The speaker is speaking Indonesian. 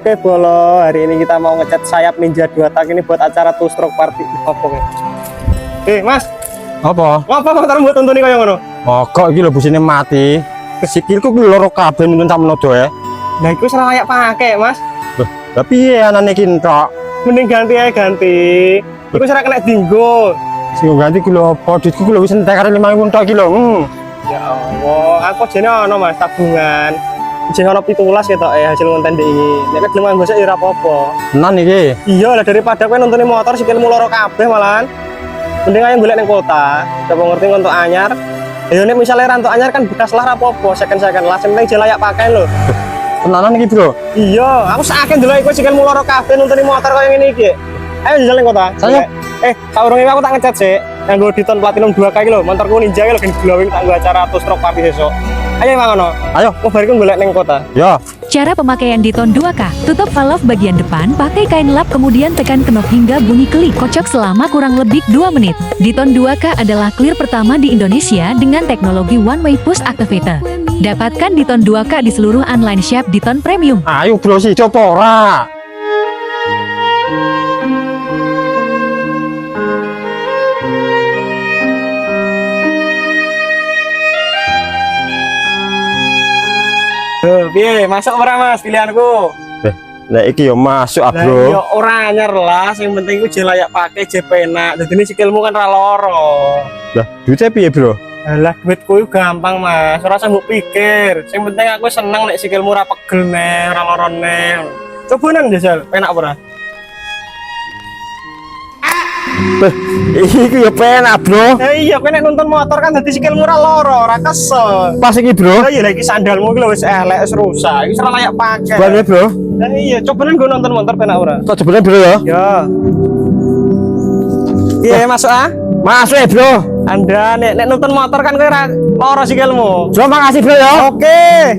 Oke Bolo, hari ini kita mau ngecat sayap Ninja 2 tak ini buat acara two stroke party. Mas, Apa? ngapa motor buat tuntun ini kayak ngono? Oh, kok iki lho busine mati. Sikilku ku loro kabeh nuntun sampe nodo ya. Nah, itu salah layak pakai, Mas. Lah piye anane iki entok? Mending ganti aja ganti. Iku salah kena dinggo. Sing ganti ku lho apa? Duitku ku lho wis entek karo 5.000 entok iki lho. Ya Allah, aku jene ono Mas tabungan. Jeng ono 17 ketok hasil konten di ini. Nek gelem gosok ya ora apa-apa. Tenan iki. Iya lah daripada kowe nuntuni motor sikilmu loro kabeh malahan. Mending ayo golek ning kota. Coba ngerti untuk anyar. Ya nek misalnya rantuk anyar kan bekas lah apa-apa, second-second lah sing penting layak pakai lho. Tenanan iki, Bro. Iya, aku sakit dulu iku sikilmu loro kabeh nuntuni motor koyo ngene iki. Ayo jalan ning kota. Saya saurunge aku tak ngecat sih. Nganggo Diton Platinum 2K iki lho, motorku Ninja iki lho gen glowing tak nggo acara two stroke party besok. Ayo mangono. Ayo, Mau bariku golek ning kota. ya. Cara pemakaian Diton 2K, tutup valve bagian depan, pakai kain lap kemudian tekan knop hingga bunyi klik, kocok selama kurang lebih 2 menit. Diton 2K adalah clear pertama di Indonesia dengan teknologi one way push activator. Dapatkan Diton 2K di seluruh online shop Diton Premium. Ayo, Bro, sih coba ora. Piye, masuk ora Mas pilihanku? Lah iki yo masuk, Lah Bro. iya ora anyar lah, sing penting ku je layak pakai je penak. Dadi ini sikilmu kan ra loro. Lah, duitnya piye, Bro? Lah duitku itu gampang Mas, ora usah mbok pikir. Sing penting aku seneng nek sikilmu ra pegel nih, ra loro nih. Cobanan jajal, penak ora? Iki yo penak, Bro. Iya, kowe nek nonton motor kan dadi sikilmu ra loro, ora kesel. Pas iki, Bro. Lah iya lagi sandalmu iki lho wis elek, wis rusak. Iki ora layak pakai. Bane, Bro. Lah iya, cobanan gue nonton motor penak ora? Tak jebule, Bro ya. Ya. Iya, masuk ah. Masuk, Bro. Anda nek nonton motor kan kowe ra loro sikilmu. Bro, makasih, Bro ya. Oke.